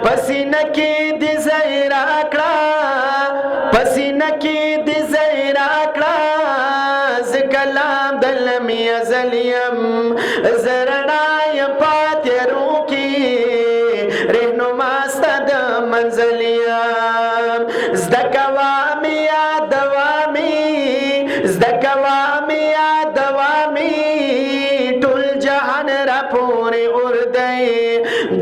पसीना की दी ज़हरा कड़ा पसीना की दी ज़हरा कड़ा ज़ कलाम दलमी अज़लियम ज़रनाय पात्यरों की रहनुमा स्तद मंज़लियम ज़दकवामी या दवामी ज़दकवामी या दवामी टुल जहान रा पूरे उर्दय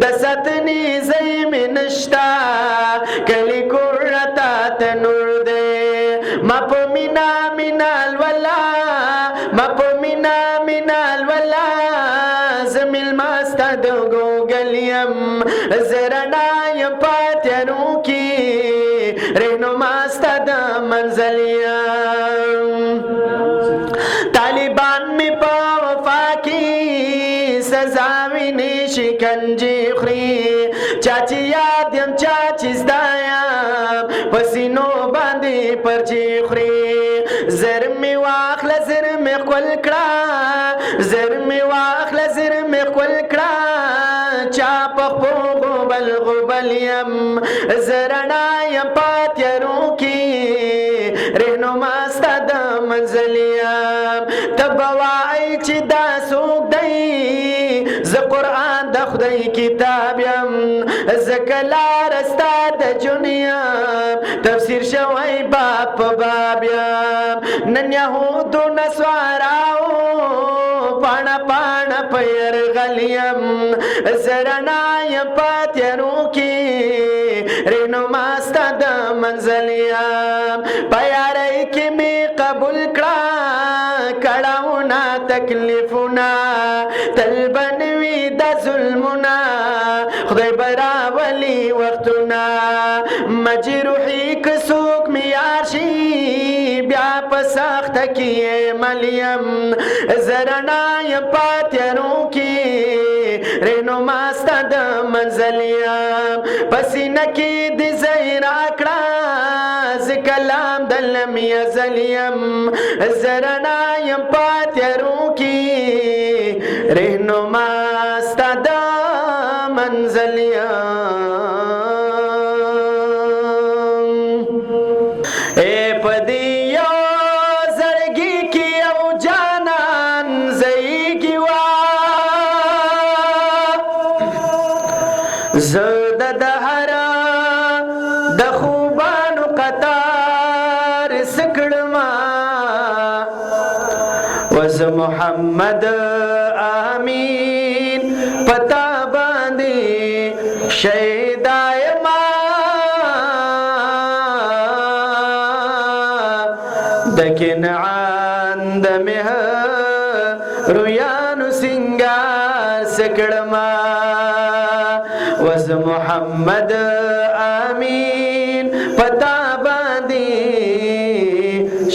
दसतनी ज़ई में नश्ता कली कुर्रता तनुर दे मपमिना मिनाल वला मपमिना मिनाल वला ज़मिल मस्तद गो गलियम ज़रनाय पात्यरों की रहनुमा स्तद मंज़लियम तालिबान में पावफा की सजावी ने शिकंजी खरी चाची यादम चाची ज़दायम पसीनो बांधे परची खरी ज़र में वाखला ज़र में क़ुलकड़ा ज़र में वाखला ज़र में क़ुलकड़ा चाप गुबल गुबलियम ज़रनायम पात्यरों की रहनुमा स्तद मंज़लियम तबवाई चिदा सूक दई ज़ क़ुरआन द खुदाई किताबयम ज़ कलार अस्ताद जुनियम तफसीर शवाई बाप बाबयम नन यहूदो नस्वाराओ पाना पाना पैर गलियम ज़रनाय पात्यरों की रहनुमा स्तद मंज़लियम प्यारे की में कबूल कड़ा कड़ाउना तकलीफुना तलबनवी द जुल्मुना खुदाई बरावली वक्तुना मजरूही कसूक मियाशी ब्याप सख्त किए मलियम ज़रनाय पात्यरों की रहनुमा स्तद मंज़लियम पसीना की दी ज़हरा कड़ा ज़ कलाम दलमी अज़लियम ज़रनाय पात्यरों की रहनुमा स्तद मंज़लियम ए पदियो ज़रगी की औ जानान ज़ईगी वा ज़द दहरा दखूबान कतार सिकड़मा वज़ मोहम्मद आमीन पता बांधे शैदाय दकिन आंद में रुयान सिंगार सिकड़मा वज़ मोहम्मद आमीन पता बांधे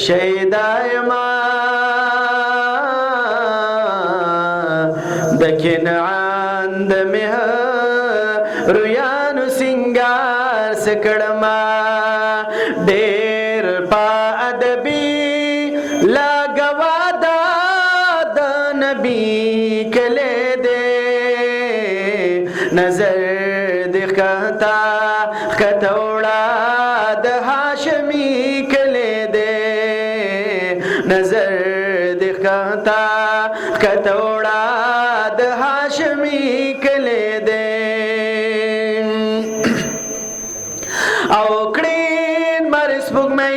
शैदाय दकिन आंद में रुयान सिंगार सिकड़मा ढेर पा अदबी लगवादा द नबी कले दे नजर दिखता कतौड़ा द हाशमी कले दे नजर दिखता कतौड़ा द हाशमी कले दे औकड़ीन मरसबुक में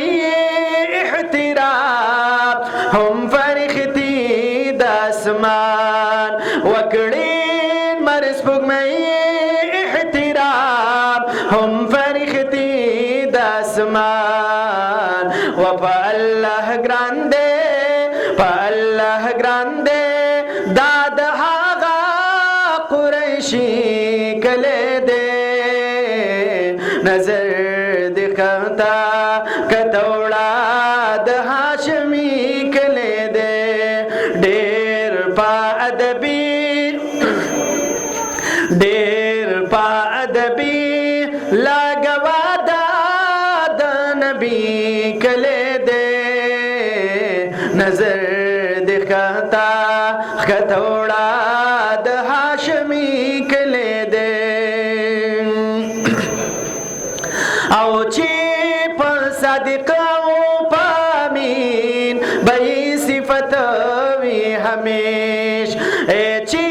इहतिराब हम फरिख्ती दसमान वकड़ीन मरसबुक में इहतिराब हम फरिख्ती दसमान वफा अल्लाह ग्रांदे दाद हागा कुरैशी कले दे नजर दिखता कतौड़ा द हाशमी कले दे ढेर पा अदबी लगवादा द नबी कले दे नजर दिखता कतौड़ा द हाशमी कले दे او چی په صدقه او پامین بهی صفت وی همیش چی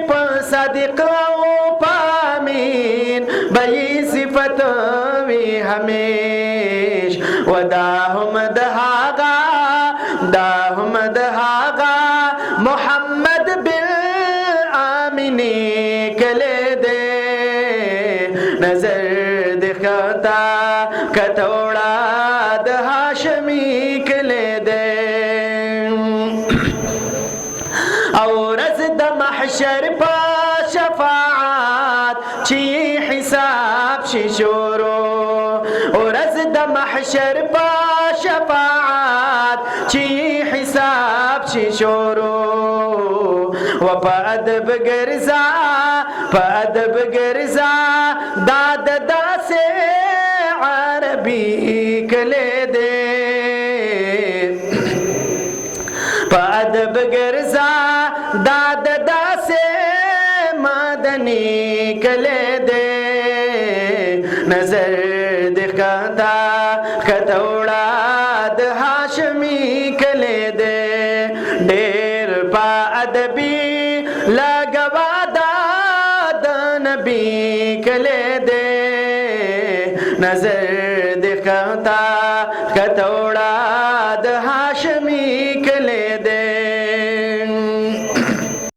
په صدقه او پامین بهی صفت وی همیش و دا هم دهاغا محمد بالآمینی کلے دے نظر دکھتا کتوڑا د ہاشمی کلے دے اور از د محشر پا شفاعت چی حساب شی شورو اور از د محشر پا شفاعت چی حساب شی شورو و پا ادب گرزا داد دا سے عربی کلے دے پا ادب گرزا داد دا سے مدنی کلے دے نظر دکھتا کتوڑا د ہاشمی کلے دے ڈیر پا ادبی لگوا داد نبی کلے دے نظر دکھتا کتوڑا د ہاشمی